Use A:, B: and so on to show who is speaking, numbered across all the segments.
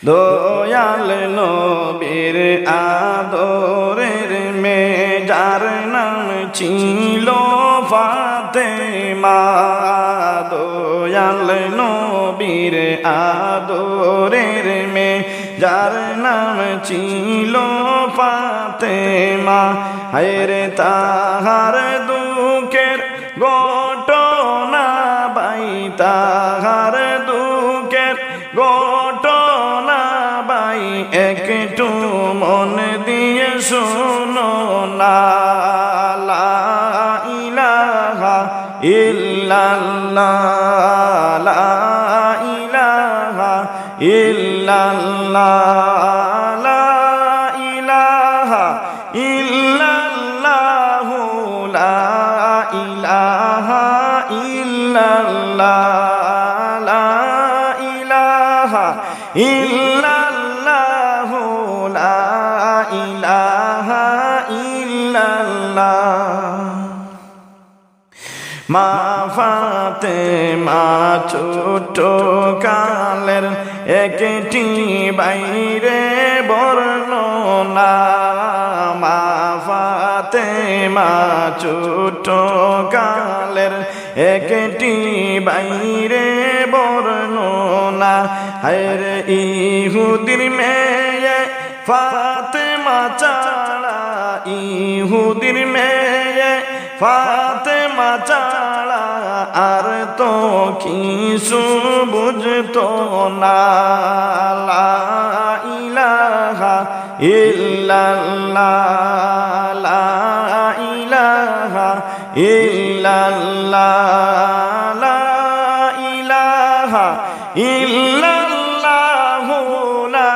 A: দয়াল নবীর আদরের মেয়ে যার নাম ছিল ফাতেমা। দয়াল নবীর আদরের মেয়ে যার নাম ছিল ফাতেমা। হায়রে তাহার দুঃখের ঘটনা বাই, তাহার দুঃখের ঘটনা বাই একটু মন দিয়ে শোনো না। লা ইলাহা ইল্লাল্লাহ, লা ইলাহা ইল্লাল্লাহ, লা ইলাহা ইল্লাল্লাহ, লা ইলাহা ইল্লাল্লাহ, লা ইলাহা ইল্লাল্লাহ, লা ইলাহা ইল্লাল্লাহ। মা ফাতেমা ছোট কালের একটি বাইরে বর্ণনা। মা ফাতেমা ছোট কালের একটি বাইরে বর্ণনা। হায়রে ইহুদির মেয়ে ফাতেমা ছাড়া, ইহুদির মেয়ে ফাতেমা ছাড়া আর তো কিছু বুঝতো না। লা ইলাহা ইল্লাল্লাহ, লা ইলাহা ইল্লাল্লাহ, লা ইলাহা ইল্লাল্লাহ, লা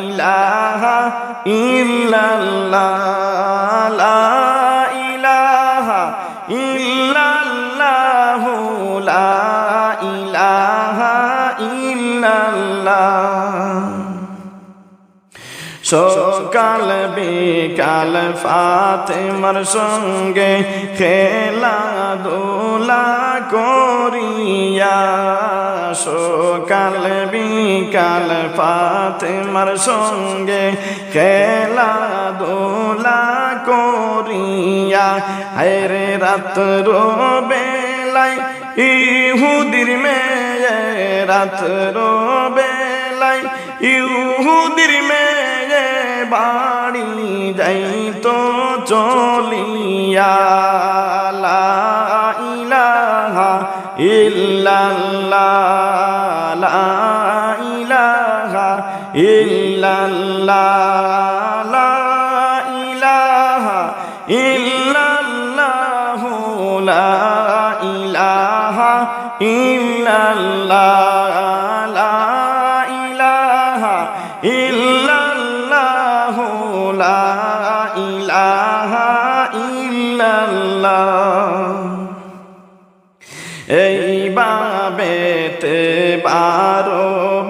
A: ইলাহা ইল্লাল্লাহ, লা ইলাহা ইল্লাল্লাহ, লা ইলাহা ইল্লাল্লাহ। সকাল বিকাল ফাতেমার সঙ্গে খেলাধুলা করিয়া, সকাল বিকাল ফাতেমার সঙ্গে খেলাধুলা করিয়া। হায়রে রাত্র বেলায় ইহুদির মেয়ে, রাত্র বেলায় ইহুদির মেয়ে বাড়ি যাইতো চলিয়া। লা ইলাহা ইল্লাল্লাহ, লা ইলাহা ইল্লাল্লাহ, লা ইলাহা ইল্লাল্লাহ, লা ইলাহা ইল্লাল্লাহ, লা ইলাহা ইল্লাল্লাহ, লা ইলাহা ইল্লাল্লাহ। এইভাবেতে 12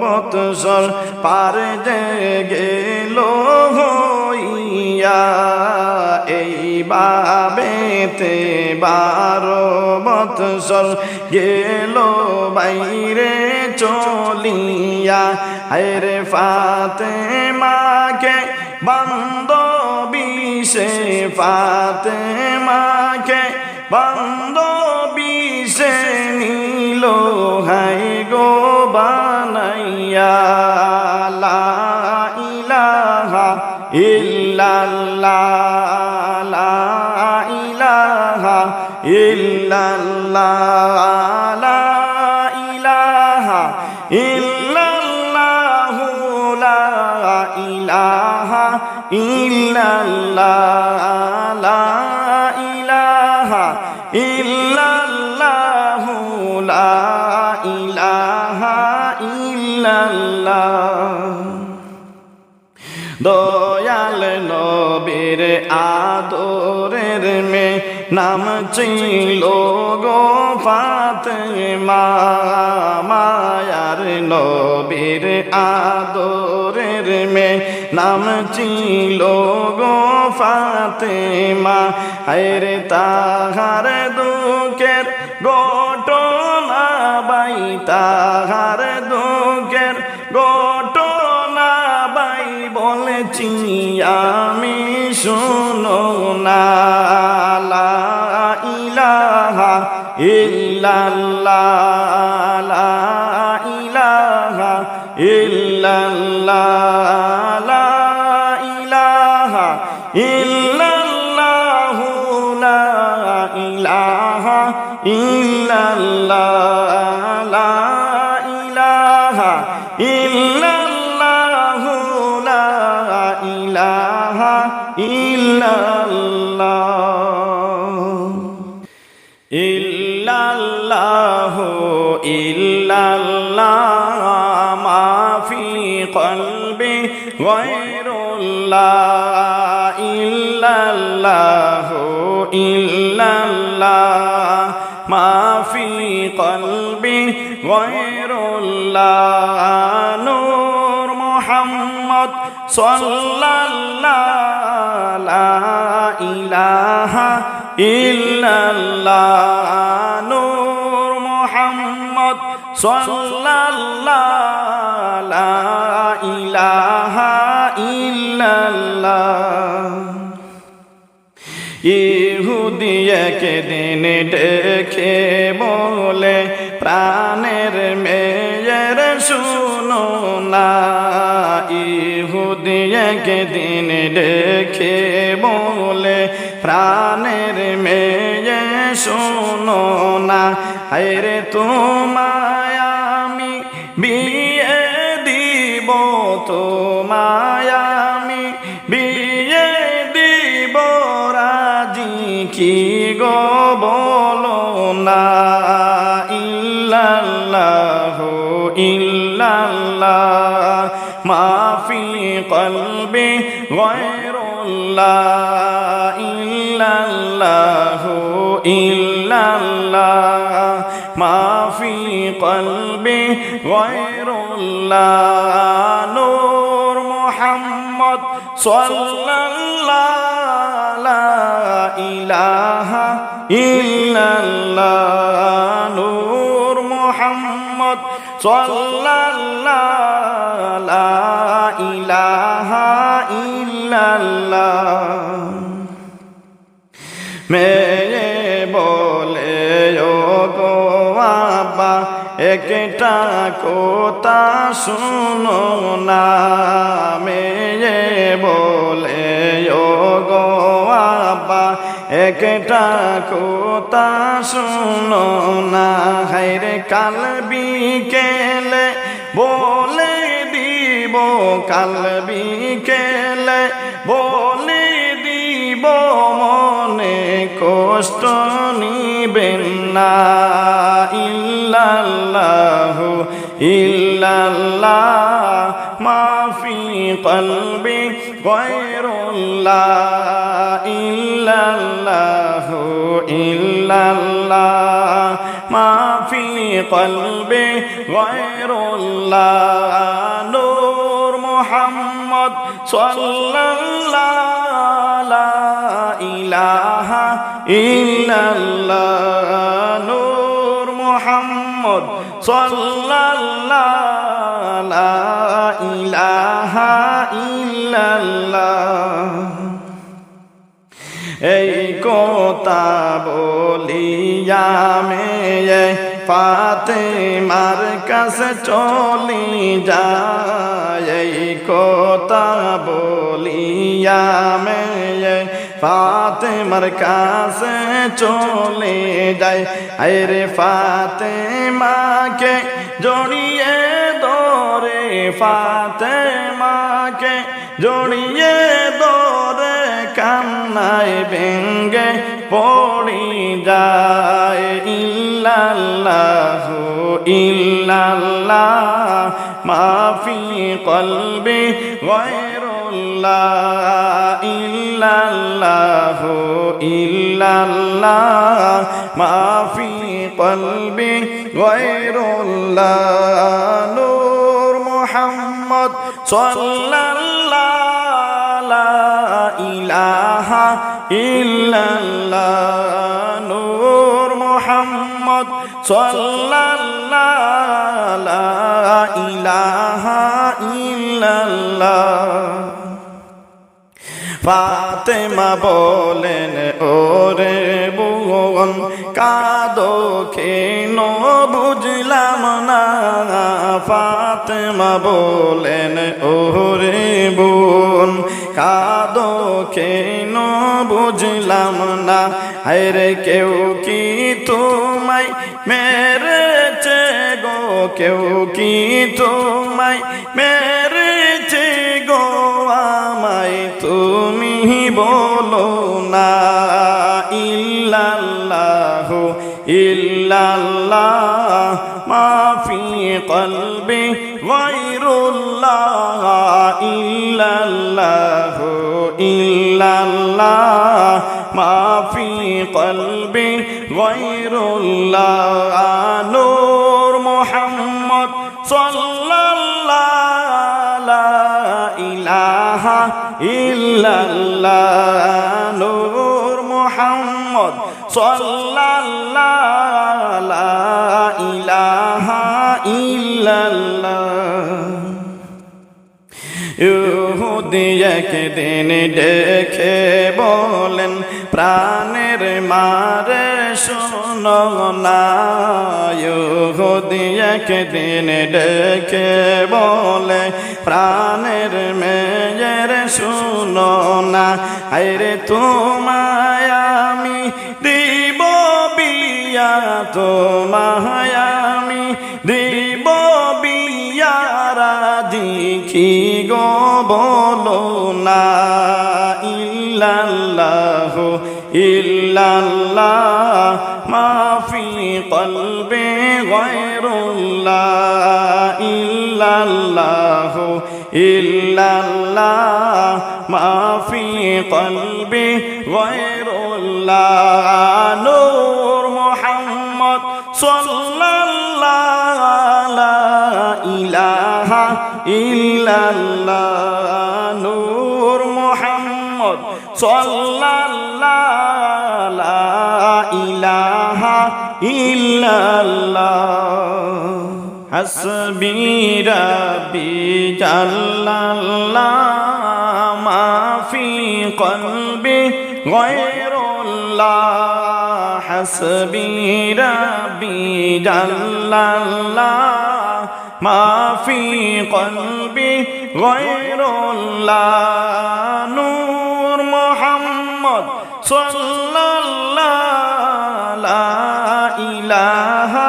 A: বৎসর পার যে গেল হইয়া, এইভাবেতে 12 বৎসর গেল বাইরে চলিয়া। হায়রে ফাতেমাকে বান্ধবী সে, ফাতেমাকে বান্ধবী সে নিল হাই গো বানাইয়া। লা ইলাহা ইল্লাল্লাহ, লা ইলাহা ইল্লাল্লাহ, লা ইলাহা ইল্লাল্লাহ, লা ইলাহা ইল্লাল্লাহ, লা ইলাহা ইল্লাল্লাহ, লা ইলাহা ইল্লাল্লাহ। দয়াল নবীর আদরের মেয়ে নাম ছিল গো ফাতেমা। মায়ার নবীর আদরের মেয়ে নাম ছিল গো ফাতেমা। হায়রে তাহার দুঃখের ঘটনা বাই, তাহার দুঃখের ঘটনা বলেছি আমি শুনো না লা ইলাহা ইল্লাল্লাহ লা ইলাহা ইল্লাল্লাহ লা ইলাহা ইল্লাল্লাহ লা ইলাহা ইল্লাল্লাহ লা ইলাহা ইল্লাল্লাহ লা ইলাহা ইল্লাল্লাহ ইল্লাল্লাহু ইল্লাল্লাহ মা ফি কলবি গায়রুল্লাহ ইল্লাল্লাহু ইল্লাল্লাহ মা ফি কলবি গায়রুল্লাহ নূর মুহাম্মদ সাল্লাল্লাহু লা ইলাহা ইল্লাল্লাহ নূর মুহাম্মদ সাল্লাল্লাহু লা ইলাহা ইল্লাল্লাহ ইহুদি একদিন ডেকে বলে প্রাণের মেয়ের শুনো না ইহুদি একদিন ডেকে বলে প্রাণের মেয়ে শোনো না হায়রে তোমায় আমি বিয়ে দিব তোমায় আমি বিয়ে দিব রাজি কি গো বলো না ইল্লাল্লাহু ইল্লাল্লাহ মা ফি কলবি গায়রুল্লাহ ইল্লাল্লাহু ইল্লাল্লাহ মা ফি কলবি গায়রুল্লাহ নূর মুহাম্মদ সাল্লাল্লাহু লা ইলাহা ইল্লাল্লাহ নূর মুহাম্মদ সাল্লাল্লাহু লা ইলাহা ইল্লাল্লাহ মেয়ে বলে ও গো বাবা একটা কথা শুনো না মেয়ে বলে ও গো বাবা একটা কথা শুনো না হায়রে কাল বিকেলে বলে দিব কাল বিকেলে বলে দিব মনে কষ্ট নিবেন না ইল্লাল্লাহু ইল্লাল্লাহ মা ফি কলবি গায়রুল্লাহ ইল্লাল্লাহু ইল্লাল্লাহ মা ফি কলবি গায়রুল্লাহ নূর মুহাম্মদ সাল্লাল্লাহু লা ইলাহা ইল্লাল্লাহ নূর মুহাম্মদ সাল্লাল্লাহু লা ইলাহা ইল্লাল্লাহ এই কথা বলিয়া মেয়ে ফাতেমার কাছে চলি যায় এই কথা বলিয়া মেয়ে ফাতেমার কাছে চলে যায় আরে ফাতেমাকে জড়িয়ে ধরে ফাতেমাকে জড়িয়ে ধরে কান্নায় ভেঙ্গে পড়ি যায় ইল্লাল্লাহু ইল্লাল্লাহ মা ফি কলবি গায়রুল্লাহ ইল্লাল্লাহু ইল্লাল্লাহ মা ফি কলবি গায়রুল্লাহ নূর মুহাম্মদ সাল্লাল্লাহু লা ইলাহা ইল্লাল্লাহ নূর মুহাম্মদ সাল্লাল্লাহু লা ইলাহা ইল্লাল্লাহ ফাতেমা বলেন ওরে বোন কাঁদো কেন বুঝলাম না। ফাতেমা বলেন ওরে বোন কাঁদো কেন বুঝলাম না। হায়রে কেউ কি তোমায় মেরেছে গো, কেউ কি তোমায় মেরেছে গো, আমায় তুমি বলো না। ইল্লাল্লাহু ইল্লাল্লাহ মাফি কলবি গায়রুল্লাহ। ইল্লাল্লাহু ইল্লাল্লাহ মাফি কলবি গায়রুল্লাহ। নূর মুহাম্মদ সাল্লাল্লাহু লা ইলাহা ইল্লাল্লাহ। নূর মুহাম্মদ সাল্লাল্লাহু লা ইলাহা ইল্লাল্লাহ। ইহুদি একদিন দেখে বলেন প্রাণের মারে শোনো না। ইহুদি একদিন দেখে বলে প্রাণের মেয়ের শোনো না। আরে তোমায় আমি দিব বিয়া, তোমায় আমি দিব বিয়া, রাজি কি গো বলো না। ইল্লাল্লাহু ইল্লাল্লাহ মাফি কলবি গায়রুল্লাহ। ইল্লাল্লাহু ইল্লাল্লাহ মাফি কলবি গায়রুল্লাহ। নূর মুহাম্মদ সাল্লাল্লাহু লা ইলাহা ইল্লাল্লাহ। নূর মুহাম্মদ সাল্লাল্লাহু লা ইলাহা ইল্লাল্লাহ। হাসবি রাব্বি জাল্লাল্লাহ মাফি কলবি গায়রুল্লাহ। হাসবি রাব্বি জাল্লাল্লাহ মাফি কলবি গায়রুল্লাহ। নূর মুহাম্মদ সাল্লাল্লাহু লা ইলাহা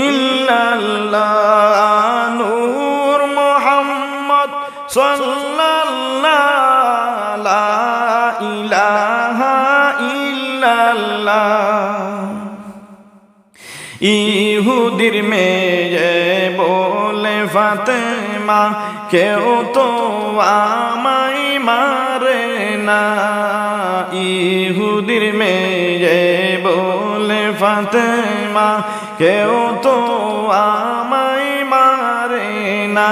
A: ইল্লাল্লাহ। নূর মুহাম্মদ সাল্লাল্লাহু লা ইলাহা ইল্লাল্লাহ। ইহুদির মেয়ে বলে ফাতেমা কেউ তো আমায় মারে না। ইহুদির মেয়ে বলে ফাতেমা কেউ তো আমায় মারে না।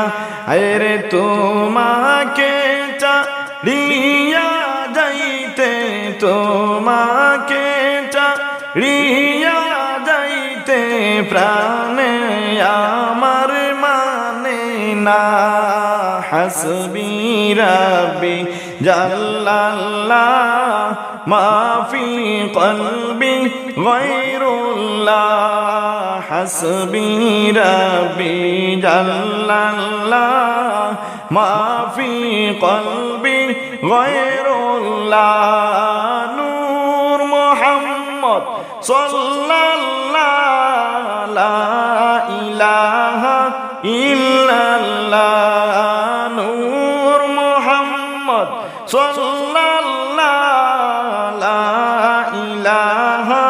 A: আরে তোমাকে চালিয়া যাইতে, তোমাকে চালিয়া যাইতে প্রাণে আমার মানে না। হাসবি রাব্বি জাল্লাল্লাহ মাফি কলবি গায়রুল্লাহ। হাসবি রাব্বি জাল্লাল্লাহ মাফি কলবি গায়রুল্লাহ। নূর মুহাম্মদ সাল্লাল্লাহু লা ইলাহা ইল্লাল্লাহ। নূর মুহাম্মদ সাল্লাল্লাহু লা ইলাহা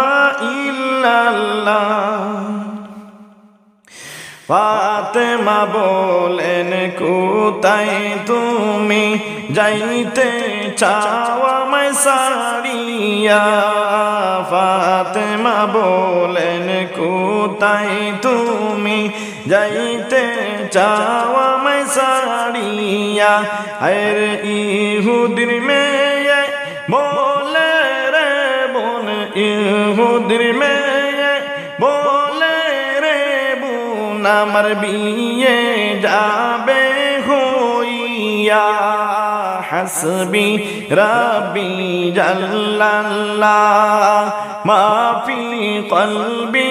A: ইল্লাল্লাহ। ফাতেমা বলেন কোথায় তুমি যাইতে চাও আমায় সারিয়া। ফাতেমা বলেন কোথায় তুমি যাইতে চাও আমায় সারিয়া। আর ইহুদির মেয়ে বলে রে বোন, ইহুদির মেয়ে বলে রে বোন আমার বিয়ে যাবে হইয়া। হাসবি রাব্বি জাল্লাল্লাহ মা ফি কলবি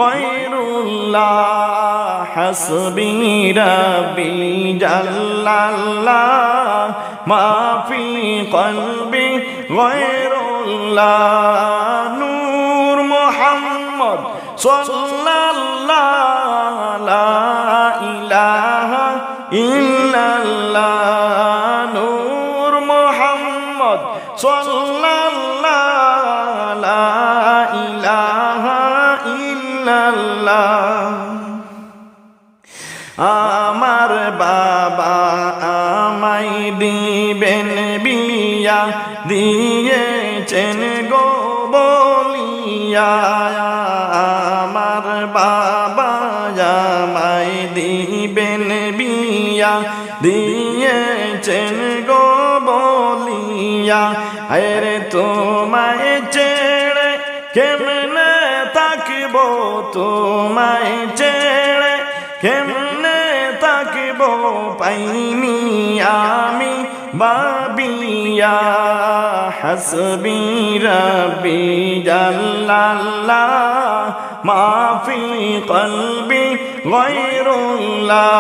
A: গায়রুল্লাহ হাসবি রাব্বি জাল্লাল্লাহ মা ফি কলবি গায়রুল্লাহ নূর মুহাম্মদ সাল্লাল্লাহু লা ইলাহা ইল্লাল্লাহ নূর মুহাম্মদ সাল্লাল্লাহু লা ইলাহা ইল্লাল্লাহ আমার বাবা আমায় দিবেন বিয়া দিয়েছেন গো বলিয়া আমার বাবা আমায় দিবেন বিয়া দিয়েছেন গো বলিয়া আরে তোমায় ছেড়ে কেমনে থাকিব তোমায় ছেড়ে কেমনে থাকিব পাইনি আমি বাবিয়া হাসবি রাব্বি জাল্লাল্লাহ মা ফি কলবি গায়রুল্লাহ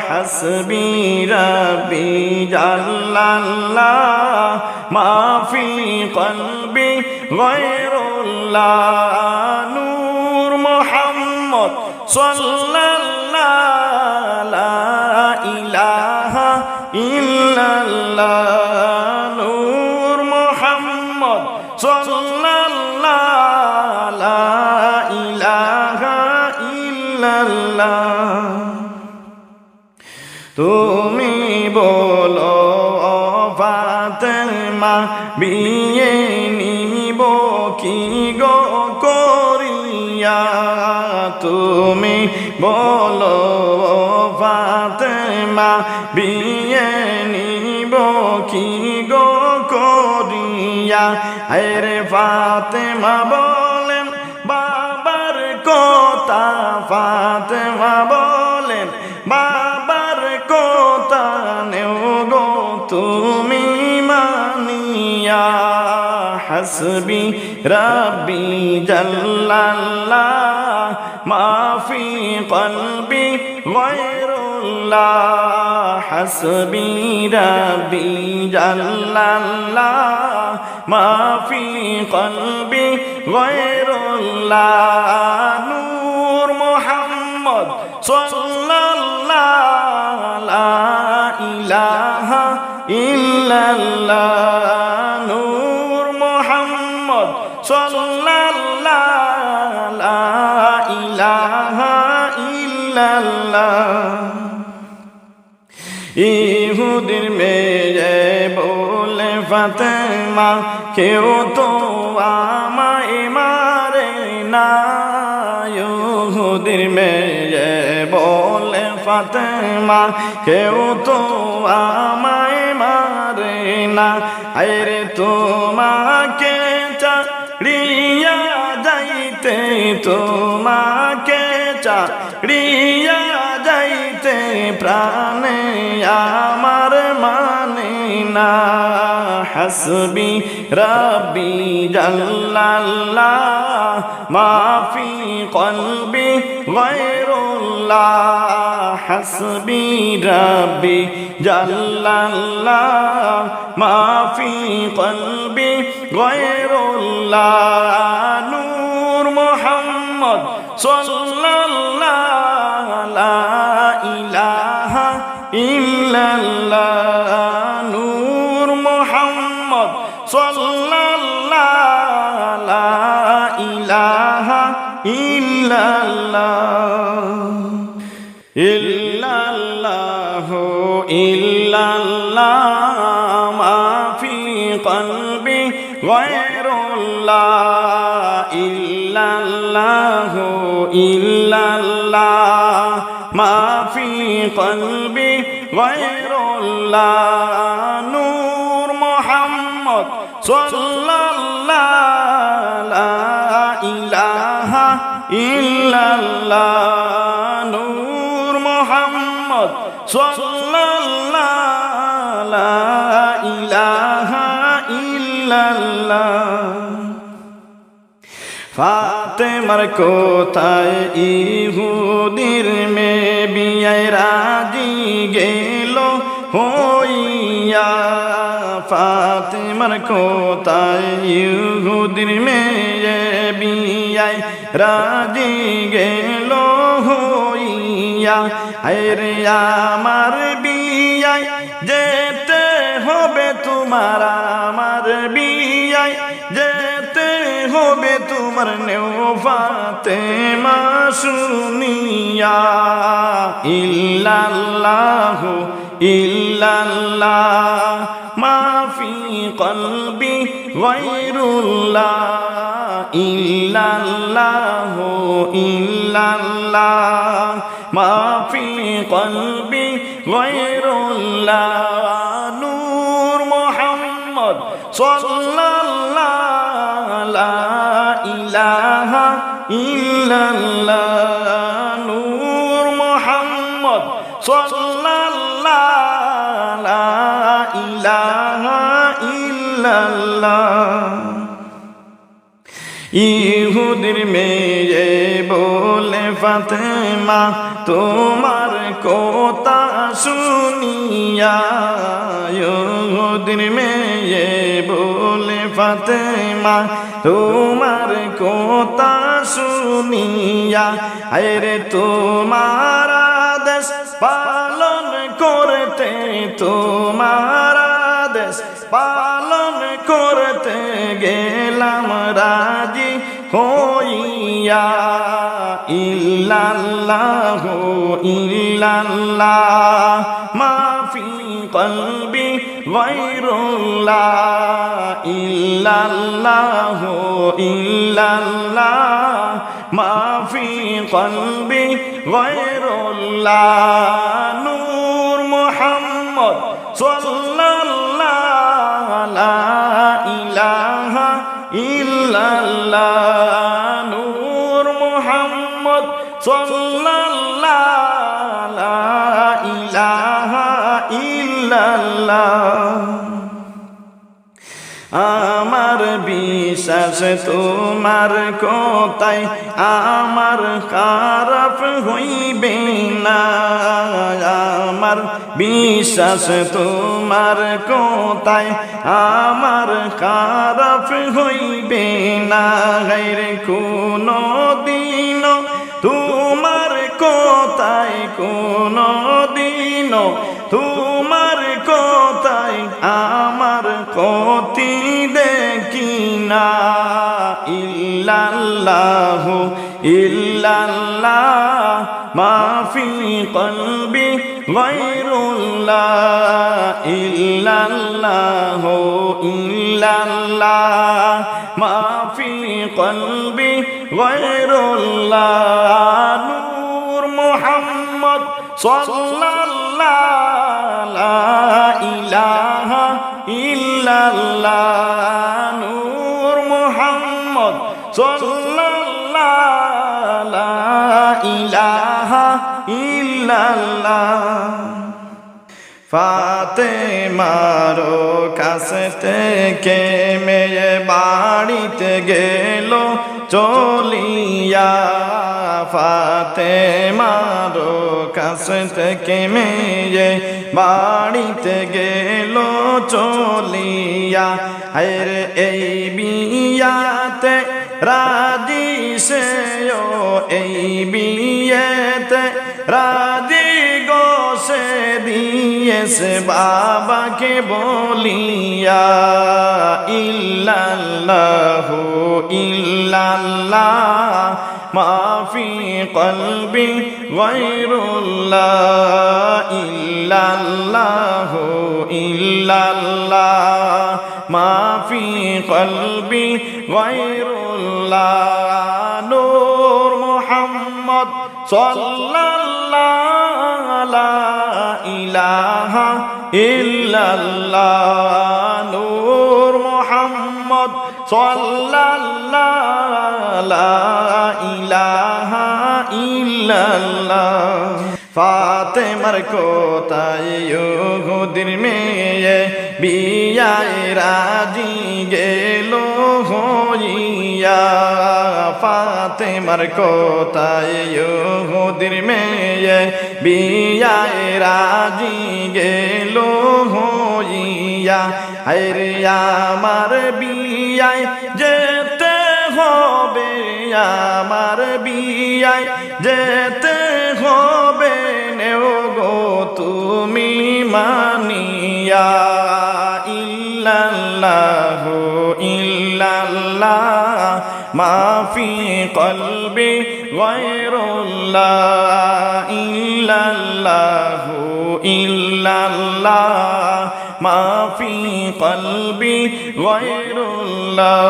A: হাসবি রাব্বি জাল্লাল্লাহ মা ফি কলবি গায়রুল্লাহ নূর মুহাম্মদ সাল্লাল্লাহু লা ইলাহা ইল্লাল্লাহ নূর মুহাম্মদ সাল্লাল্লাহু লা ইলাহা ইল্লাল্লাহ তুমি বলো ফাতেমা বিয়ে নিব কি গো করিয়া তুমি বলো ফাতেমা বিয়ে নিব কি গো করিয়া আরে ফাতেমা বলেন বাবার কথা ফাতেমা বলেন বাবার কথা নেও গো তুমি মানিয়া হাসবি রাব্বি জাল্লাল্লাহ মা ফি কলবি গায়রুল্লাহ হাসবি রাব্বি জাল্লাল্লাহ মা ফি কলবি গায়রুল্লাহ নূর মুহাম্মদ সাল্লাল্লাহু লা ইলাহা ইল্লাল্লাহ নূর মুহাম্মদ সাল্লাল্লাহু লা ইলাহা ইল্লাল্লাহ ইহুদির মেয়ে বলে ফাতেমা কেউ তো আমায় মারে না ইহুদির মেয়ে বলে ফাতেমা কেউ তো আমায় মারে না আরে তোমাকে চাড়িয়া যাইতে তোমাকে চাড়িয়া যাইতে প্রাণে আমার মানে না হাসবি রাব্বি জাল্লাল্লাহ মা ফি কলবি গায়রুল্লাহ হাসবি রাব্বি জাল্লাল্লাহ মা ফি কলবি গায়রুল্লাহ নূর মুহাম্মদ সাল্লাল্লাহু লা ইলাহা ইল্লাল্লাহ নূর মুহাম্মদ সাল্লাল্লাহু লা ইলাহা ইল্লাল্লাহ ইল্লাল্লাহু ইল্লাল্লাহ মা ফি কলবি গায়রুল্লাহ ইল্লাল্লাহু ইল্লাল্লাহ মা ফি কলবি গায়রুল্লাহ নূর মুহাম্মদ সাল্লাল্লাহু লা ইলাহা ইল্লাল্লাহ নূর মুহাম্মদ সাল্লাল্লাহু লা ফাতেমার কোথায় ইহুদির মেয়ে বিয়ায় রাজি গেল হইয়া। ফাতেমার কোথায় ইহুদির মেয়ে বিয়ায় রাজি গেল হইয়া। আরে আমার বিয়ায় যেতে হবে তোমার, আমার বিয়ায় যেতে হবে তোমার, নেও ফাতেমা শুনিয়া। ইল্লাল্লাহু ইল্লাল্লাহ মাফি কলবি গায়রুল্লাহ। ইল্লাল্লাহু ইল্লাল্লাহ মাফি কলবি গায়রুল্লাহ। নূর মুহাম্মদ সাল্লাল্লাহু লা ইলাহা ইল্লাল্লাহ। নূর মুহাম্মদ সাল্লাল্লাহু লা ইলাহা ইল্লাল্লাহ। ইহুদির মেয়ে বলে ফাতেমা তোমার কথা শুনিয়া। ইহুদির মেয়ে বলে ফাতেমা তোমার কথা শুনিয়া। আরে তোমার আদেশ পালন করতে, তোমার আদেশ পালন করতে গেলাম রাজি হইয়া। ইল্লাল্লাহু ইল্লাল্লাহ মাফি কলবি গায়রুল্লাহ। ইল্লাল্লাহু ইল্লাল্লাহ মাফি কলবি গায়রুল্লাহ। নূর মুহাম্মদ সাল্লাল্লাহু লা ইলাহা ইল্লাল্লাহ। নূর মুহাম্মদ সাল্লাল্লাহু লা ইলাহা ইল্লাল্লাহ। আমার বিশ্বাস তোমার কথায় আমার খারাপ হইবে না। আমার বিশ্বাস তোমার কথায় আমার খারাপ হইবে না। গায়রে কোনো দিন তোমার কথায়, কোনো দিন তোমার কথায় আমার ক্ষতি দেখি না। ইল্লাল্লাহু ইল্লাল্লাহ মাফি কলবি গায়রুল্লাহ। ইল্লাল্লাহু ইল্লাল্লাহ মাফি কলবি গায়রুল্লাহ। নূর মুহাম্মদ সাল্লাল্লাহু লা ইলাহা ইল্লাল্লাহ। নূর মুহাম্মদ সাল্লাল্লাহু লা ইলাহা ইল্লাল্লাহ। ফাতেমার কাছে থেকে মেয়ে বাড়িতে গেল চলিয়া। ফাতেমার কাছে থেকে মেয়ে বাড়িতে গেল চলিয়া। আর এই বিয়াতে রাজি সেও, এই বিয়েতে রাজি গো সে দিয়েছে বাবাকে বলিয়া। ইল্লাল্লাহু ইল্লাল্লাহ মাফি কলবি গায়রুল্লাহ। ইল্লাল্লাহু ইল্লাল্লাহ মাফি কলবি গায়রুল্লাহ। নূর মুহাম্মদ সাল্লাল্লাহু লা ইলাহা ইল্লাল্লাহ। নূর মুহাম্মদ সাল্লাল্লাহু লা ইলাহা ইল্লাল্লাহ। ফাতেমার কোথায় ইহুদির মেয়ে বিয়ায় রাজি গেল হইয়া। ফাতেমার কোথায় ইহুদির মেয়ে বিয়ায় রাজি গেল হইয়া হায়রে আমার বিয়ায় যেতে হবে আমার বিয়ায় যেতে হবে নেও গো তুমি মানিয়া ইল্লাল্লাহু ইল্লাল্লাহ মাফি কলবি গায়রুল্লাহ ইল্লাল্লাহু ইল্লাল্লাহ মাফি কলবি গায়রুল্লাহ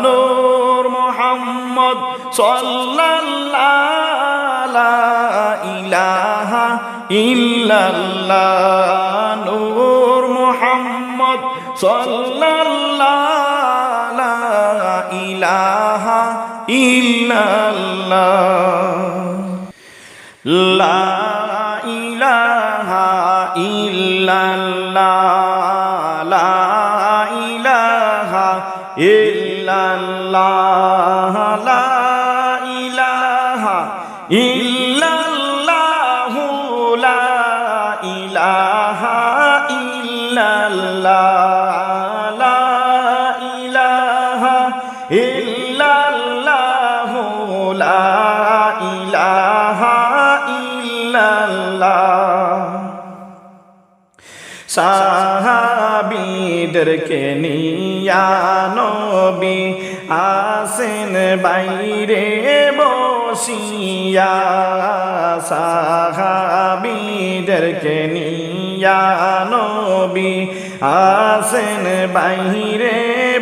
A: নূর মুহাম্মদ সাল্লাল্লাহু লা ইলাহা ইল্লাল্লাহ নূর মুহাম্মদ সাল্লাল্লাহু লা ইলাহা ইল্লাল্লাহ লা ইলাহা ইল্লাল্লাহ লা ইলাহা ইল্লাল্লাহ লা ইলাহা ইল্লাল্লাহ লা ইলাহা ইল্লাল্লাহ লা ইলাহা ইল্লাল্লাহ লা ইলাহা ইল্লাল্লাহ সাহাবীদেরকে নিয়া নবী আসেন বাইরে বসিয়া সাহাবীদেরকে নিয়া নবী আসেন বাইরে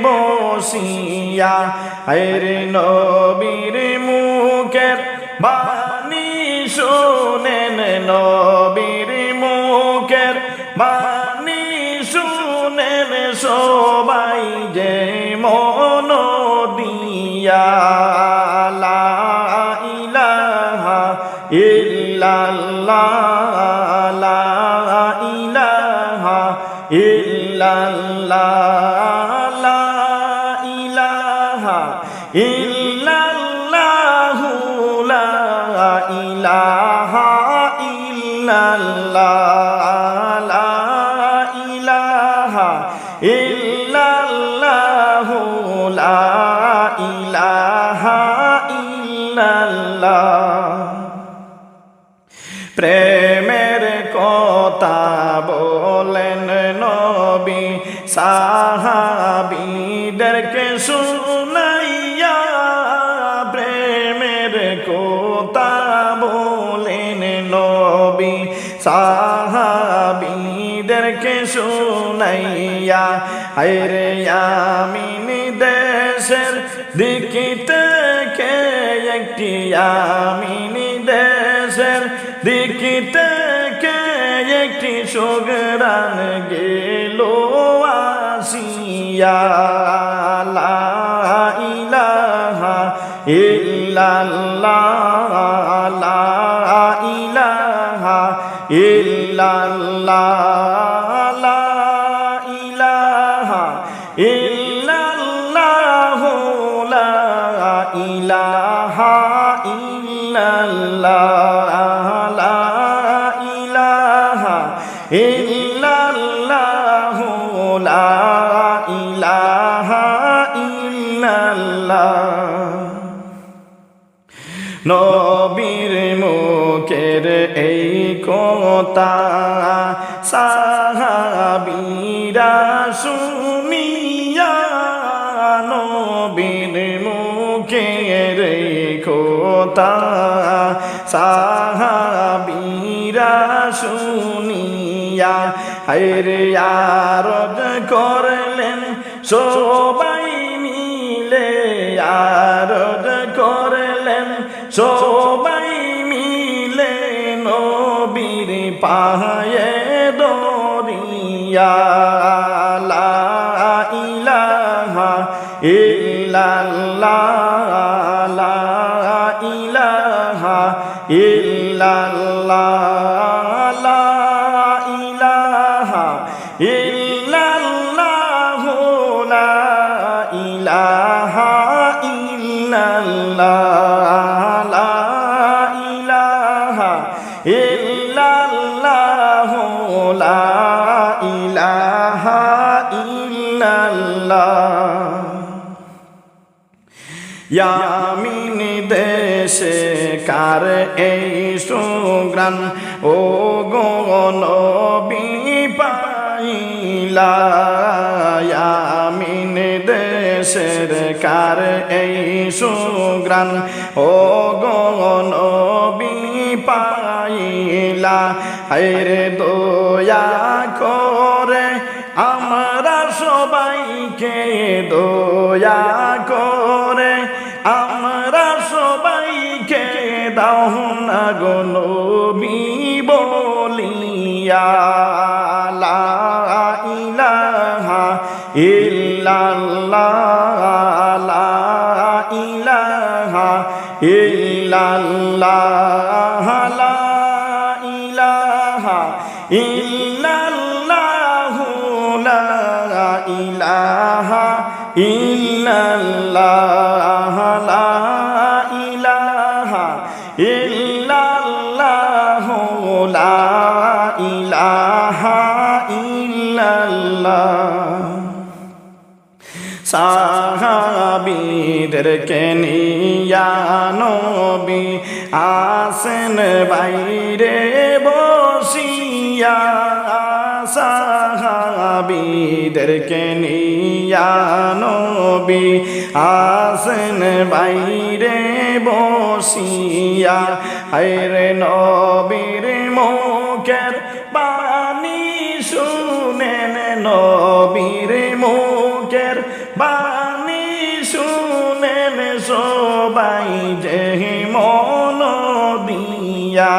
A: বসিয়া হায়রে নবীর মুখের বাণী শোনেন নবীর মুখের বাণী শুনেন সবাই যে মন দিয়া লা ইলাহা ইল্লাল্লাহ লা ইলাহা ইল্লাল্লাহ লা ইলাহা ইল্লাল্লাহ লা ইলাহা ইল্লাল্লাহ লা ইলাহা ইল্লাল্লাহ লা ইলাহা ইল্লাল্লাহ প্রেমের কথা বলেন নবী সাহাবীদেরকে শুনাইয়া প্রেমের কথা বলেন নবী সাহাবীদেরকে শুনাইয়া হায়রে আমিন দেশের দিকিতে কে একটি আমিন দেশের দিকিতে কে একটি সুগরান গেল আসিয়া লা ইলাহা ইল্লাল্লাহ লা ইলাহা ইল্লাল্লাহ লা ইলাহা ইল্লাল্লাহ লা ইলাহা ইল্লাল্লাহ লা ইলাহা ইল্লাল্লাহ লা ইলাহা ইল্লাল্লাহ নবীর মুখের এই কথা সাহাবীরা শুনিয়া নবীর মুখের এই কথা সাহাবীরা শুনিয়া হায়রে আরজ করলেন সবাই মিলে আরজ করলেন সবাই মিলে নবীর পায়ে দরিয়া লা ইলাহা ইল্লাল্লাহ লা ইলাহা ইল্লাল্লাহ লা ইলাহা ইল্লাল্লাহ লা ইলাহা ইল্লাল্লাহ ইয়ামিন দেশে কার এই সুগ্রাণ ও গো নবী পাইলা ইয়ামিন দেশের কার এই সুগ্রাণ ও গো নবী পাইলা হায়রে দয়া করে আমরা সবাইকে দয়া করে আমরা সবাইকে দাও না গো নবী বলিয়া লা ইলাহা ইল্লাল্লাহ লা ইলাহা ইল্লাল্লাহ লা ইলাহা ইল্লাল্লাহ লা ইলাহা ইল্লাল্লাহ লা ইলাহা ইল্লাল্লাহ লা ইলাহা ইল্লাল্লাহ সাহাবীদেরকে নিয়া নবী আসেন বাইরে বসিয়া সাহাবীদেরকে নিয়া নবী আসেন বাইরে বসিয়া হায়রে নবীর মুখের বাণী শুনেন নবীর মুখের বাণী শুনেন সবাই যে মন দিয়া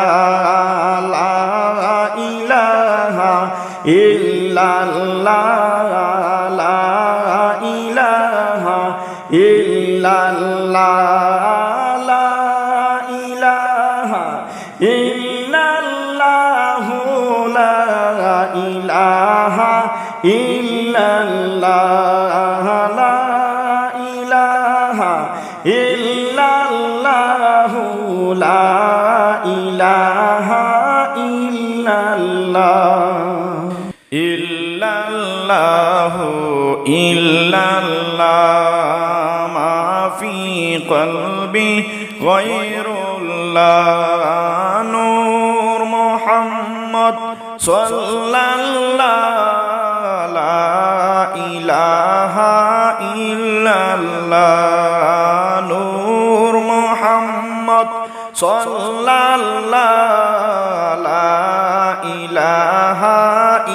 A: লা ইলাহা ইল্লাল্লাহ লা ইলাহা ইল্লাল্লাহ লা ইলাহা ইল্লাল্লাহ লা ইলাহা ইল্লাল্লাহ লা ইলাহা ইল্লাল্লাহ লা ইলাহা ইল্লাল্লাহ ইল্লাল্লাহু ইল্লাল্লাহ মা ফি কলবি গায়রুল্লাহ নূর মুহাম্মদ সাল্লাল্লাহ লা ইলাহা ইল্লাল্লাহ নূর মুহাম্মদ সাল্লাল্লাহ লা ইলাহা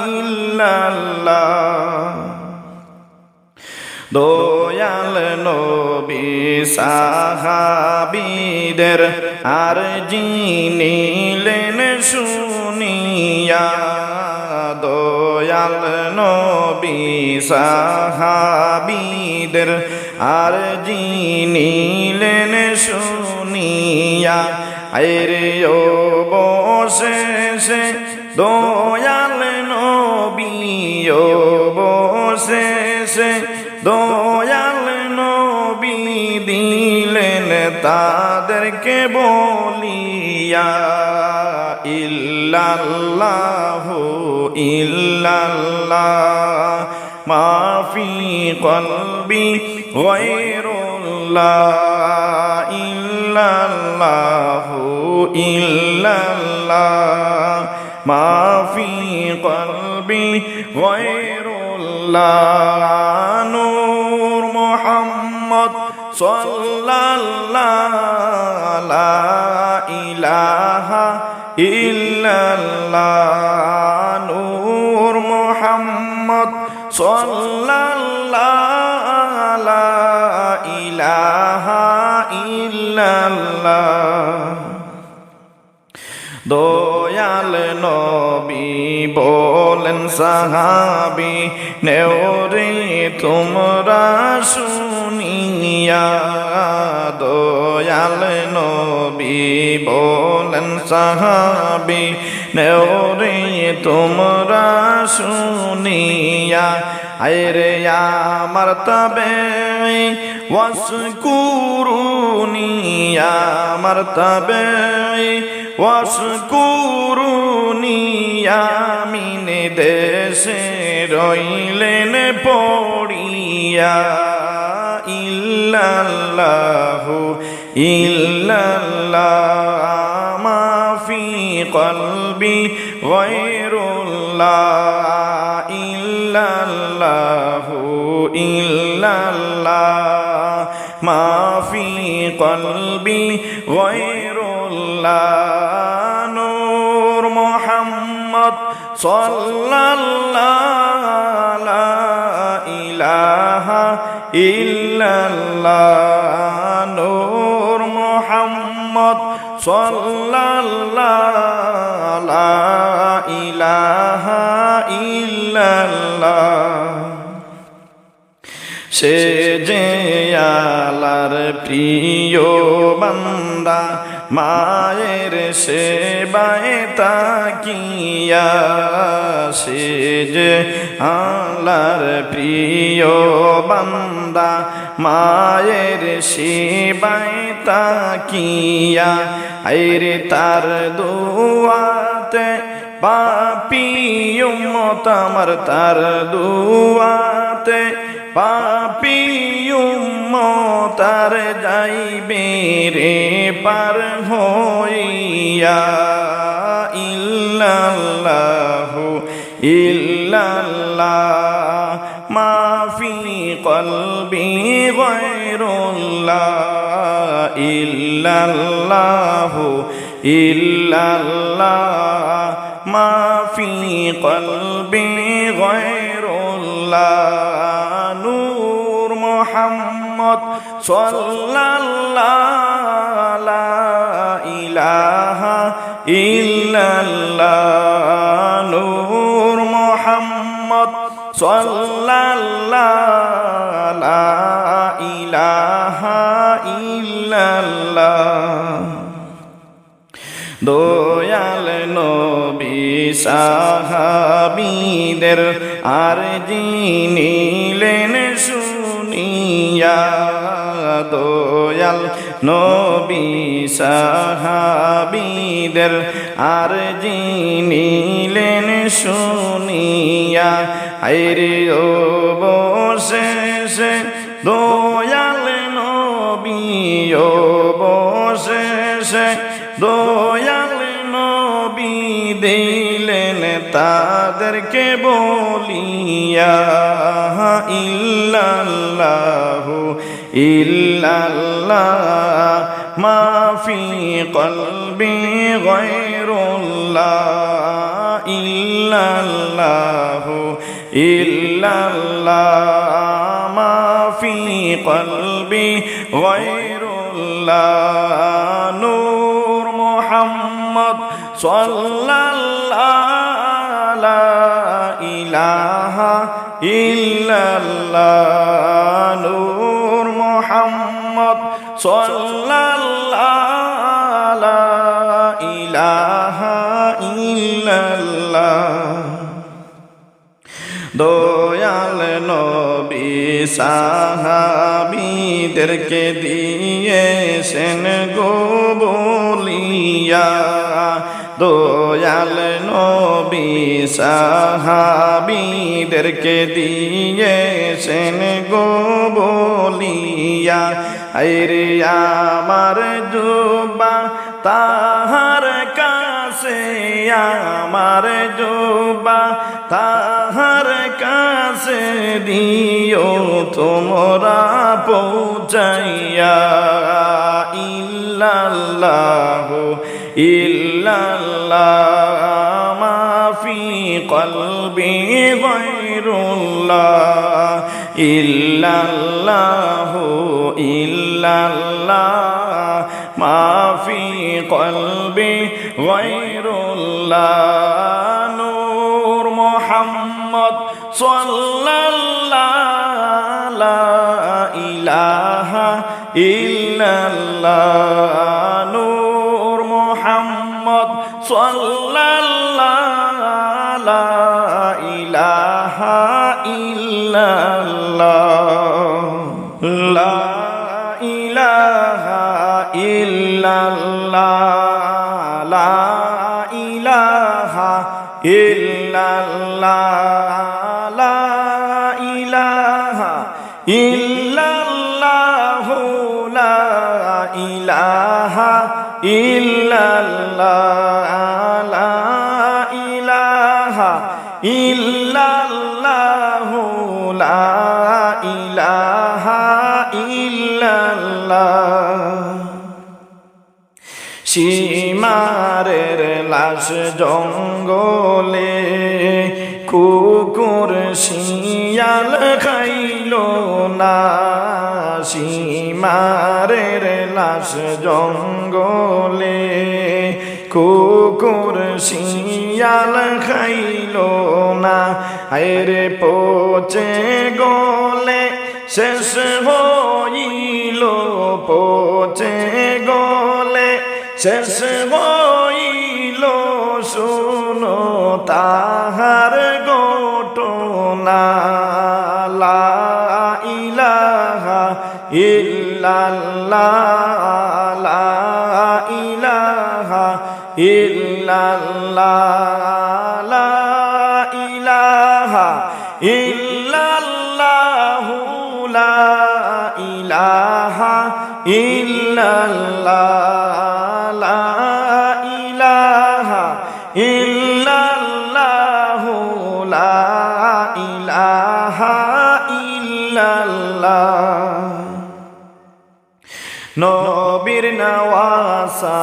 A: ইল্লাল্লাহ দয়াল নবী সাহাবীদের আর জিনিলেন শুনিয়া দয়াল নবী সাহাবীদের আর জিনিলেন শুনিয়া আরে ও বসে দয়াল নবী ও বসে দয়াল নবী দিলেন তাদেরকে বলিয়া ইল্লাল্লাহু ইল্লাল্লাহ মা ফি কলবি গায়রুল্লাহ ইল্লাল্লাহু ইল্লাল্লাহ মা ফি কলবি গায়রুল্লাহ নূর মুহাম্মদ সাল্লাল্লাহ লা ইলাহা ইল্লাল্লাহ নূর মুহাম্মদ সাল্লাল্লাহ লা ইলাহা ইল্লাল্লাহ দয়াল নবী বলেন সাহাবী নেওরে তোমরা শুনিয়া দয়াল নবী বলেন সাহাবী নেওরে তোমরা শুনিয়া আরে আমার তবে ওয়াসকুরুনি আমার তবে ওয়াসকুরুনি আমিন দেশে রইলেন পড়িয়া ইল্লাল্লাহু ইল্লাল্লাহ মা ফি কলবি গায়রুল্লাহ ইল্লাল্লাহু ইল্লাল্লাহ মা ফি কলবি গায়রুল্লাহ নূর মুহাম্মদ সাল্লাল্লাহু লা ইলাহা ইল্লাল্লাহ নূর মুহাম্মদ সাল্লাল্লাহু লা ইলাহা ইল্লাল্লাহ সে যে আল্লাহর প্রিয় বান্দা মায়ের সেবায় তাকিয়া সে যে আল্লাহর প্রিয় বান্দা মায়ের সেবায় তাকিয়া আইরে তার দুয়াতে পাপী উম্মত আমার তার দুয়াতে পাপী উম্মত আর যাইবে রে পার হইয়া ইল্লাল্লাহু ইল্লাল্লাহ মা ফি কলবি গায়রুল্লাহ ইল্লাল্লাহু ইল্লাল্লাহ মা ফি কলবি গায়রুল্লাহ নূর মুহাম্মদ সাল্লাল্লাহু লা ইলাহা ইল্লাল্লাহ নূর মুহাম্মদ সাল্লাল্লাহু লা ইলাহা ইল্লাল্লাহ দয়াল নবী সাহাবীদের আর জিনিলেন শুনিয়া দয়াল নবী সাহাবীদের আর জিনিলেন শুনিয়া আইরে অবশেষে দয়াল নবী অবশেষে দয়াল নবী দিলেন তাদেরকে বলিয়া ইল্লাল্লাহু ইল্লাল্লাহ মা ফি কলবি গায়রুল্লাহ ইল্লাল্লাহু ইল্লাল্লাহ মা ফি কলবি গায়রুল্লাহ নূর মুহাম্মদ সাল্লাল্লাহু লা ইলাহা ইল্লাল্লাহ নূর মুহাম্মদ সাল্লাল্লাহু লা ইলাহা ইল্লাল্লাহ দয়াল নবী সাহাবীদেরকে দিয়েছেন গো বলিয়া দয়াল নবী সাহাবীদেরকে দিয়েছেন গো বলিয়া আইরে আমার জুবা তাহার কাছে আমার জুবা তাহার কাছে দিও তোমরা পৌঁছাইয়া ইল্লাল্লাহু ইল্লাল্লাহ মা ফি কলবি গায়রুল্লাহ ইল্লাল্লাহু ইল্লাল্লাহ মা ফি কলবি গায়রুল্লাহ নূর মুহাম্মদ সাল্লাল্লাহু লা ইলাহা ইল্লাল্লাহ নূর মুহাম্মদ সাল্লাল্লাহু লা ইলাহা ইল্লাল্লাহ লা ইলাহা ইল্লাল্লাহ লা ইলাহা ইল্লাল্লাহ লা ইলাহা ইল্লাল্লাহ ইল্লাল্লাহু লা ইলাহা ইল্লাল্লাহ। সীমারের লাশ জঙ্গলে কুকুর শিয়াল খাইল না, সীমারের লাশ জঙ্গলে কুকুর শিয়াল খাইল না। আরে পচে গলে শেষ হইল, পচে গলে শেষ হইল, শুনো তাহার ঘটনা। লা ইলাহা ইল্লাল্লাহ, লা ইলাহা ইল্লাল্লাহ, লা ইলাহা ইল্লাল্লাহু, লা ইলাহা ইল্লাল্লাহ, লা ইলাহা ইল্লাল্লাহু, লা ইলাহা ইল্লাল্লাহ। নবীর নওয়াসা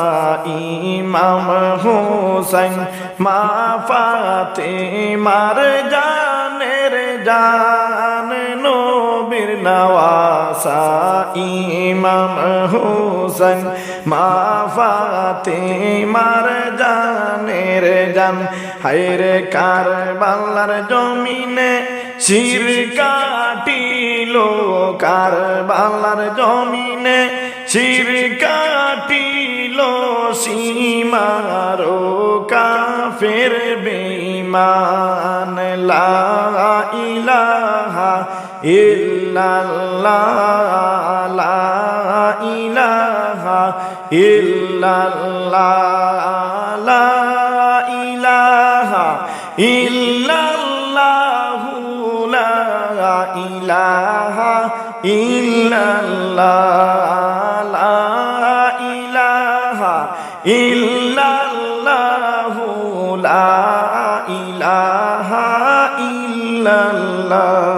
A: ইমাম হুসাইন মা ফাতেমার জানের জান, নবীর নওয়াসা ইমাম হুসাইন মা ফাতেমার জানের জান। হায়রে কারবালার জমিনে শির কাটিল, কারবালার জমিনে শির কাটিল, সীমারো কাফের বেঈমান। লা ইলাহা ইল্লাল্লাহ, লা ইলাহা ইল্লাল্লাহ, লা ইলাহা ইল্লাল্লাহু, লা ইলাহা ইল্লাল্লাহ, লা ইলাহা ইল্লাল্লাহু, লা ইলাহা ইল্লাল্লাহ।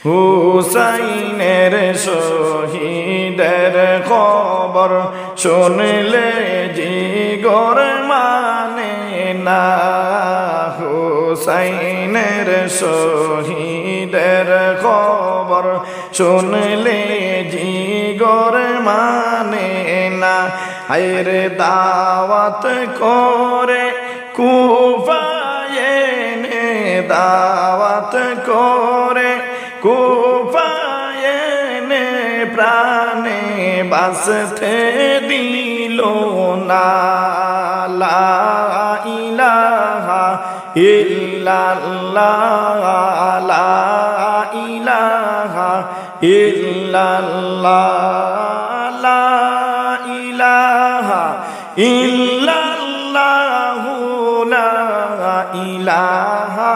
A: হুসাইনের শহীদের খবর শুনলে জিগর মানে না, হুসাইনের শহীদের খবর শুনলে জিগর মানে না। হায়রে দাওয়াত করে কুফায় এনে, দাওয়াত করে কুফায় এনে, প্রাণে বাঁচতে দিল না। লা ইলাহা ইল্লাল্লাহ, লা ইলাহা ইল্লাল্লাহ, লা ইলাহা ইল্লাল্লাহু, লা ইলাহা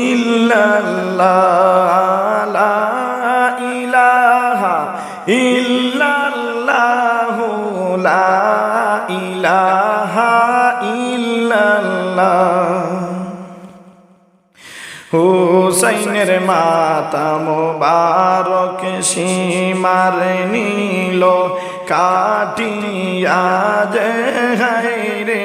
A: ইল্লাল্লাহ, লা ইলাহা ইল্লাল্লাহু, লা ইলাহা ইল্লাল্লাহ। হুসাইনের মাতা মোবারক সীমার নীল কাটিয়া যে হায়রে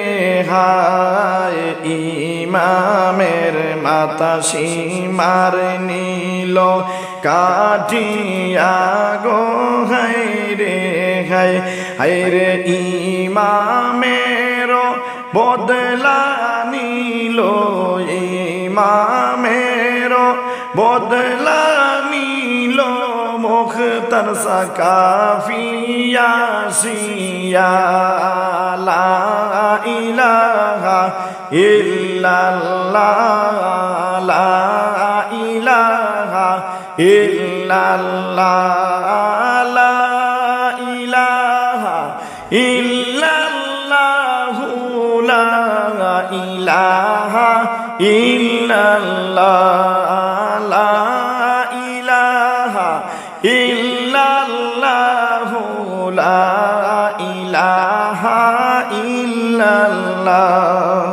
A: হায়, ইমামের মাতা সীমার নীল কাটিয়া গো হায়রে হায়। হায়রে ইমামের বদলা নিল, ইমামের বদলা নিল, মুখতার সাকাফিয়া সিয়া। লা ইলাহা ইল্লাল্লাহ, লা ইলাহা ইল্লাল্লাহ, লা ইলাহা ইল্লাল্লাহু, লা ইলাহা ইল্লাল্লাহ, লা ইলাহা ইল্লাল্লাহু, লা ইলাহা ইল্লাল্লাহ।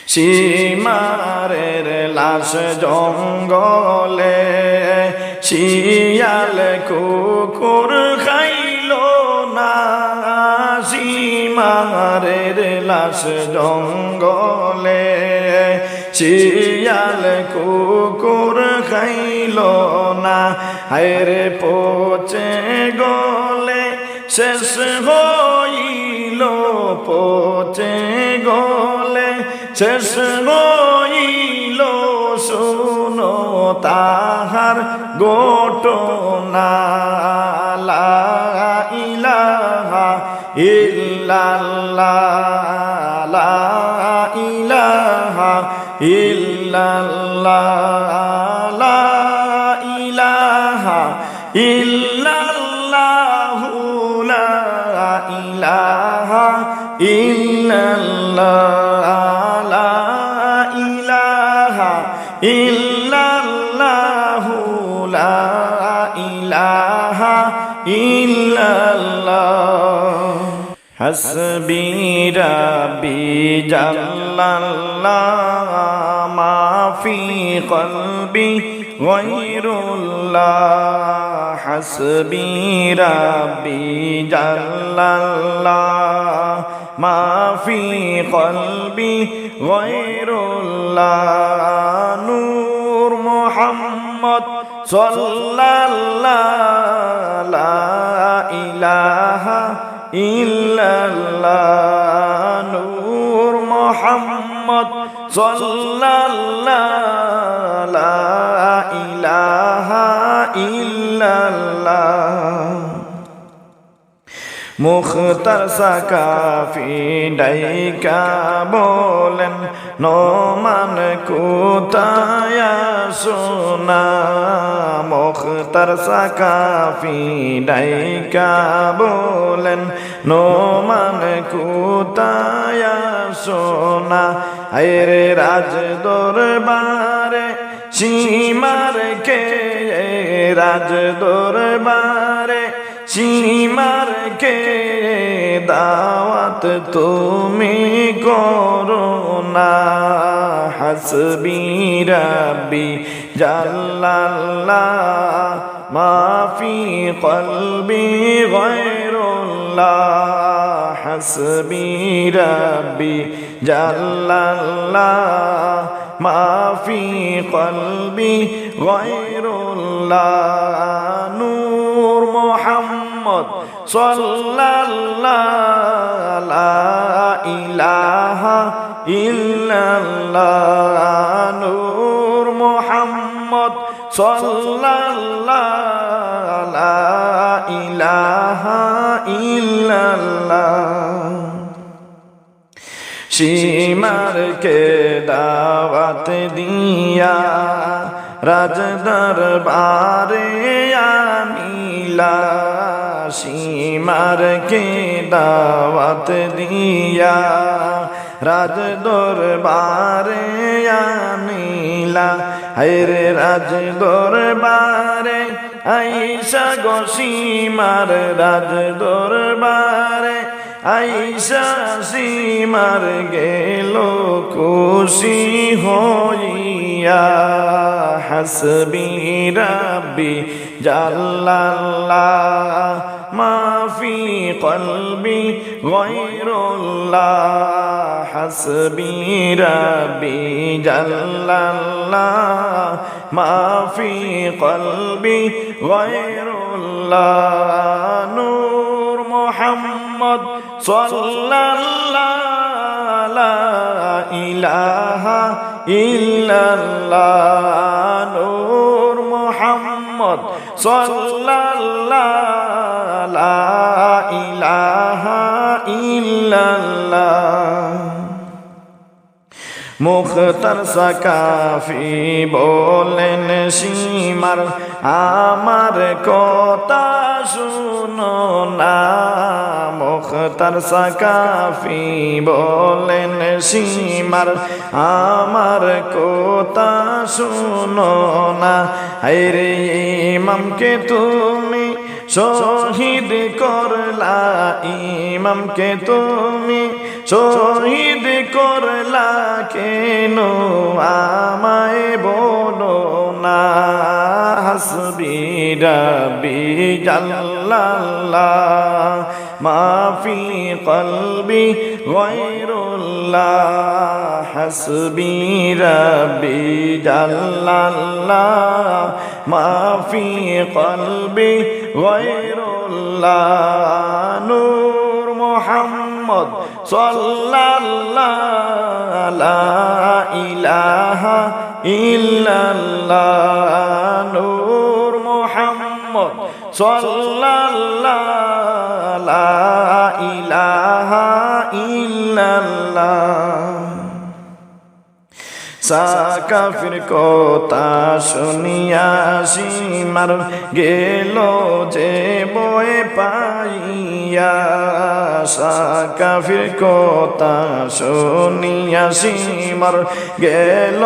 A: সীমারের লাশ জঙ্গলে শিয়াল কুকুর খাইল না সীমারের লাশ জঙ্গলে শিয়াল কুকুর খাইল না হায়রে পচে গলে শেষ হইল পচে গলে শেষ হইল শুনো তাহার ঘটনা লা ইলাহা ইল্লাল্লাহ লা ইলাহা ইল্লাল্লাহ লা ইলাহা ইল্লাল্লাহ লা ইলাহা ইল্লাল্লাহ লা ইলাহা ইল্লাল্লাহ লা ইলাহা ইল্লাল্লাহ হাসবি রাব্বি জাল্লাল্লাহ মা ফি কলবি গায়রুল্লাহ হাসবি রাব্বি জাল্লাল্লাহ মা ফি কলবি গায়রুল্লাহ নূর মুহাম্মদ সাল্লাল্লাহ লা ইলাহা ইল্লাল্লাহ নূর মুহাম্মদ সাল্লাল্লাহ লা ইলাহা ইল্লাল্লাহ মুখতার সাকাফি ডাইকা বলেন নোমান কোথায় সোনা মুখতার সাকাফি ডাইকা বলেন নোমান কোথায় সোনা আরে রাজ দরবারে সীমার কে রাজ দরবারে সীমার কে দাওয়াত তুমি করো না হাসবি রাব্বি জাল্লাল্লাহ মা ফি কলবি গায়রুল্লাহ হাসবি রাব্বি জাল্লাল্লাহ মা ফি কলবি গায়রুল্লাহ নূর মুহাম্মদ সাল্লাল্লাহ লা ইলাহা ইল্লাল্লাহ নূর মুহাম্মদ সাল্লাল্লাহ লা ইলাহা ইল্লাল্লাহ সীমার কে দাওয়াত দিয়া রাজ দরবারে আনিলা সীমার কে দাওয়াত দিয়া রাজ দরবারে আনিলা হায়রে রাজ দরবারে আইসা গো সীমার রাজ দরবারে আইসা সীমার গেল খুশি হইয়া হাসবি রাব্বি জাল্লাল্লাহ মা ফি কলবি গায়রুল্লাহ হাসবি রাব্বি জাল্লাল্লাহ মা ফি কলবি গায়রুল্লাহ নূর মুহাম্মদ সাল্লাল্লাহ লা ইলাহা ইল্লাল্লাহ নূর মুহাম্মদ সাল্লাল্লাহ লা ইলাহা ইল্লাল্লাহ মুখতার সাকাফি বলেন সীমার আমার কথা শুনো না মুখতার সাকাফি বলেন সীমার আমার কথা শুনো না হায়রে ইমামকে তুমি শহীদ করলা ইমামকে তুমি শহীদ করলা কেন আমায় বলো না হাসবি রাব্বি জাল্লাল্লাহ মাফি কলবি গায়রুল্লাহ হাসবি রাব্বি জাল্লাল্লাহ মাফি কলবি গায়রুল্লাহ নূর মুহাম্মদ সাল্লাল্লাহু লা ইলাহা ইল্লাল্লাহ নূর মুহাম্মদ সাল্লাল্লাহু লা ইলাহা ইল্লাল্লাহ সাকাফির কথা শুনিয়া সীমার গেল যে বয়ে পাইয়া সাকাফির কথা শুনিয়া সীমার গেল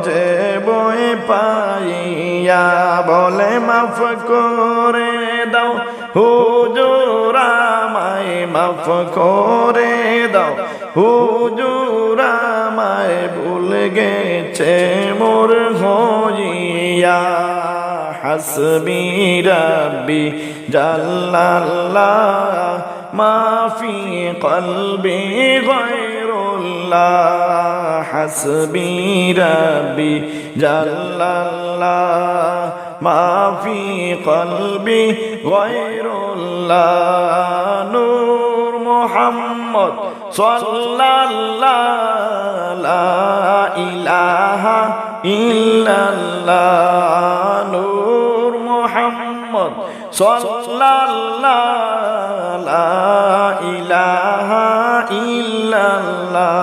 A: যে বয়ে পাইয়া বলে মাফ করে দাও হুজুর আমায় মাফ করে দাও হুজুর আমায় ভুল গেছে মোর হইয়া হাসবি রাব্বি জাল্লাল্লাহ মাফি কলবি গায়রুল্লাহ হাসবি রাব্বি জাল্লাল্লাহ মাফি কলবি গায়রুল্লাহ নূর মুহাম্মদ সাল্লাল্লাহু লা ইলাহা ইল্লাল্লাহ নূর মুহাম্মদ সাল্লাল্লাহু লা ইলাহা ইল্লাল্লাহ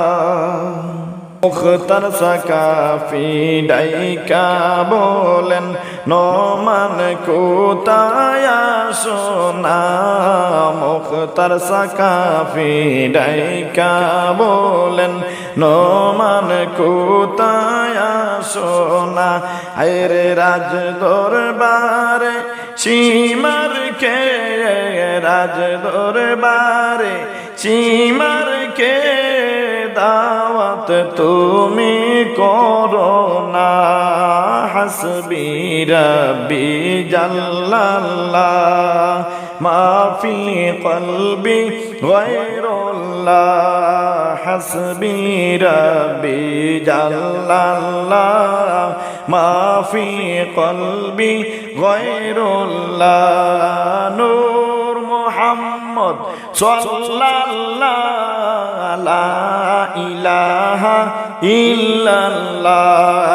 A: মুখতার সাকাফি ডাইকা বলেন নোমান কোথায় সোনা মুখতার সাকাফি ডাইকা বলেন নোমান কোথায় সোনা আরে রাজ দরবারে সীমার কে রাজ দরবারে সীমার কে দাওয়াত তুমি করো না হাসবি রাব্বি জাল্লাল্লাহ মাফি কলবি গায়রুল্লাহ হাসবি রাব্বি জাল্লাল্লাহ মাফি কলবি গায়রুল্লাহ নূর মুহাম্মদ সাল্লাল্লাহু লা ইলাহা ইল্লাল্লাহ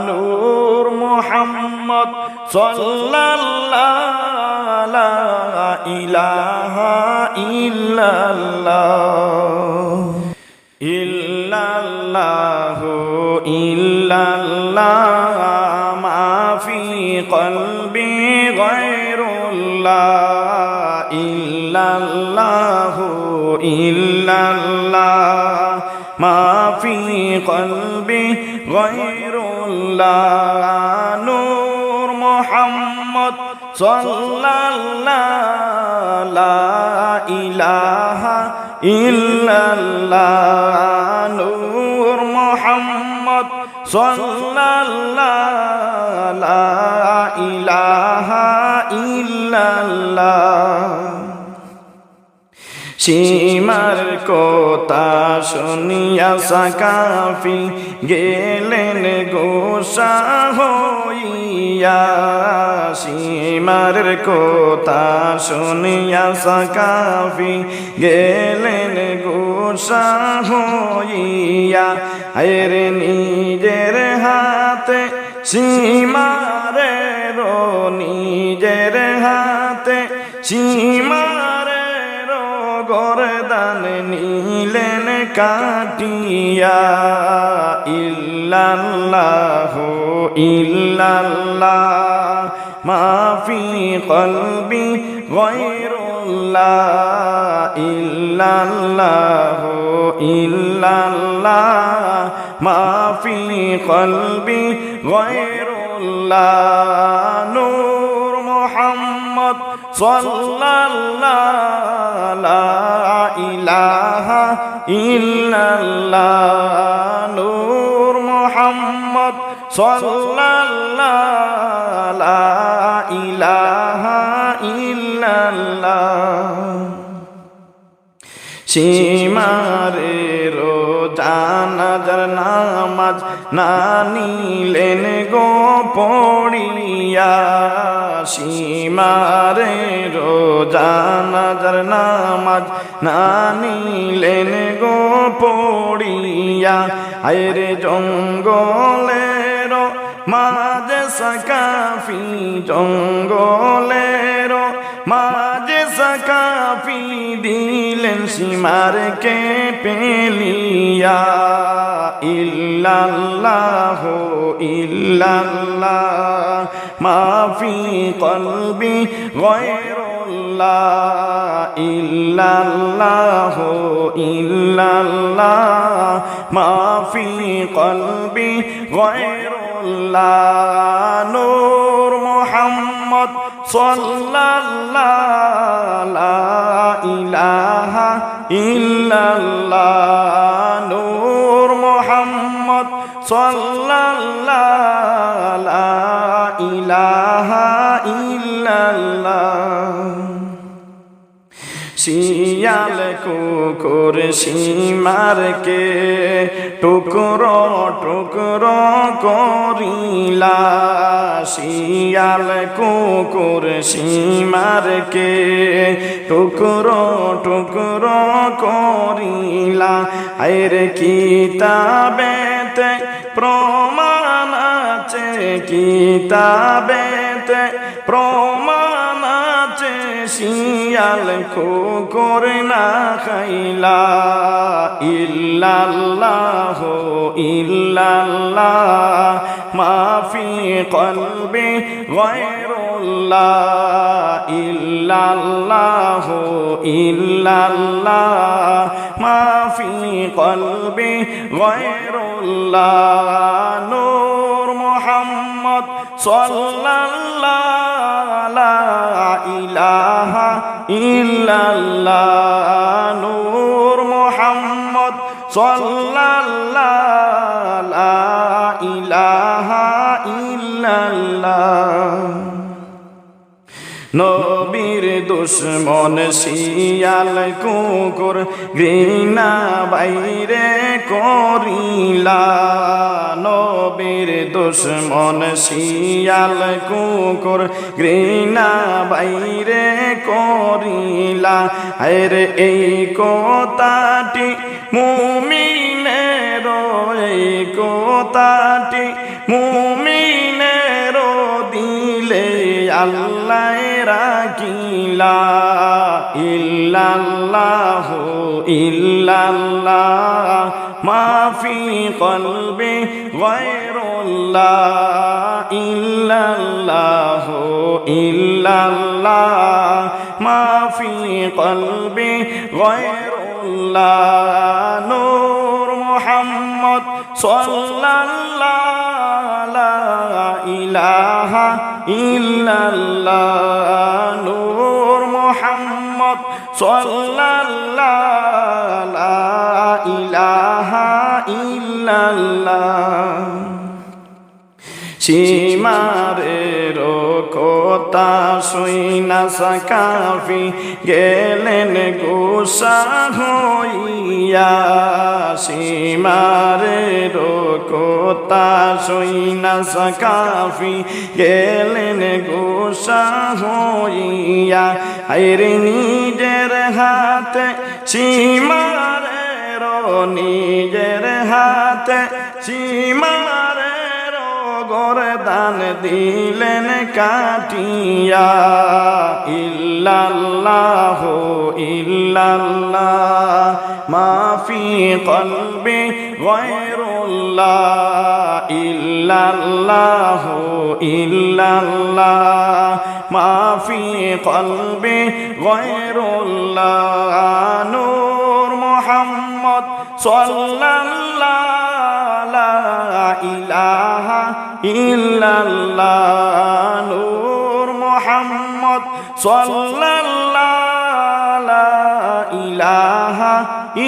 A: নূর মুহাম্মদ সাল্লাল্লাহু লা ইলাহা ইল্লাল্লাহ ইল্লাল্লাহু ইল্লাল্লাহ মাফি কলবি গায়রুল্লাহ ইল্লাল্লাহু ইল্লাল্লাহ মাফি কলবি গায়রুল্লাহ নূর মুহাম্মদ সাল্লাল্লাহু লা ইলাহা ইল্লাল্লাহ নূর মুহাম্মদ সাল্লাল্লাহু লা ইলাহা ইল্লাল্লাহ সীমার কথা শুনিয়া সাকাফি গেলেন গোসা হইয়া সীমার কথা শুনিয়া সাকাফি গেলেন গোসা হইয়া আরে নিজের হাতে সীমারে নিজের হাতে সীমারে গরদান নিলেন কাটিয়া ইল্লাল্লাহু ইল্লাল্লাহ মাফি কলবি গায়রুল্লাহ ইল্লাল্লাহু ইল্লাল্লাহ মাফি কলবি গায়রুল্লাহ নূর মুহাম্মদ সাল্লাল্লাহু লা ইলাহা ইল্লাল্লাহ নূর মুহাম্মদ সাল্লাল্লাহু লা ইলাহা ইল্লাল্লাহ সীমারে রোজা নাজার নামাজ না নিলেন গো পড়িয়া সীমারে রোজা নাজার নামাজ না নিলেন গো পড়িয়া আইরে জঙ্গলের মাঝে সাকাফি জঙ্গলের মাঝে সাকাফি দিলেন সীমারকে পেলিয়া ইল্লাল্লাহ ইল্লাল্লাহ মাফি কলবি গায়রুল্লাহ ইল্লাল্লাহ ইল্লাল্লাহ মাফি কলবি গায়রুল্লাহ নূর মুহাম্মদ সাল্লাল্লাহু লা ইলাহা ইল্লাল্লাহ নূর মুহাম্মদ সাল্লাল্লাহু লা ইলাহা ইল্লাল্লাহ শিয়াল কুকুর সীমারকে টুকরো টুকরো করিলা শিয়াল কুকুর সীমারকে টুকরো টুকরো করিলা আইরে কিতাবেতে প্রমাণ আছে কিতাবেতে প্রমাণ আছে শিয়াল কুকুর না খাইলা ইল্লাল্লাহ ইল্লাল্লাহ মাফি কলবি গায়রুল্লাহ ইল্লাল্লাহ ইল্লাল্লাহ মাফি কলবি গায়রুল্লাহ নূর মুহাম্মদ সাল্লাল্লাহু লা ইলাহা ইল্লাল্লাহ নূর মুহাম্মদ সাল্লাল্লাহু লা ইলাহা ইল্লাল্লাহ নবীর দুশ্মন শিয়াল কুকুর ঘৃণা বাইরে করিলা নবীর দুশ্মন শিয়াল কুকুর ঘৃণা বাইরে করিলা আরে এই কথাটি মুমিনের এই কথাটি মুমিনের দিলে আল্লাহ রাখিলা ইল্লাল্লাহ ইল্লাল্লাহ মাফি কলবি গায়রুল্লাহ ইল্লাল্লাহ ইল্লাল্লাহ মাফি কলবি গায়রুল্লাহ নূর মুহাম্মদ সাল্লাল্লাহু লা ইলাহা ইল্লাল্লাহ নূর মুহাম্মদ সাল্লাল্লাহু লা ইলাহা ইল্লাল্লাহ সীমারের কথা শুইনা সাকাফি গেলেন গোসা হইয়া সীমারের কথা শুইনা সাকাফি গেলেন গোসা হইয়া আইরে নিজের হাতে সীমারের নিজের হাতে সীমারের গরদান দিলেন কাটিয়া ইল্লাল্লাহ ইল্লাল্লাহ মাফি কলবি গায়রুল্লাহ ইল্লাল্লাহ ইল্লাল্লাহ মাফি কলবি গায়রুল্লাহ নূর মুহাম্মদ সাল্লাল্লাহু লা ইলাহা ইল্লাল্লাহ নূর মুহাম্মদ সাল্লাল্লাহু লা ইলাহা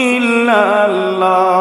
A: ইল্লাল্লাহ।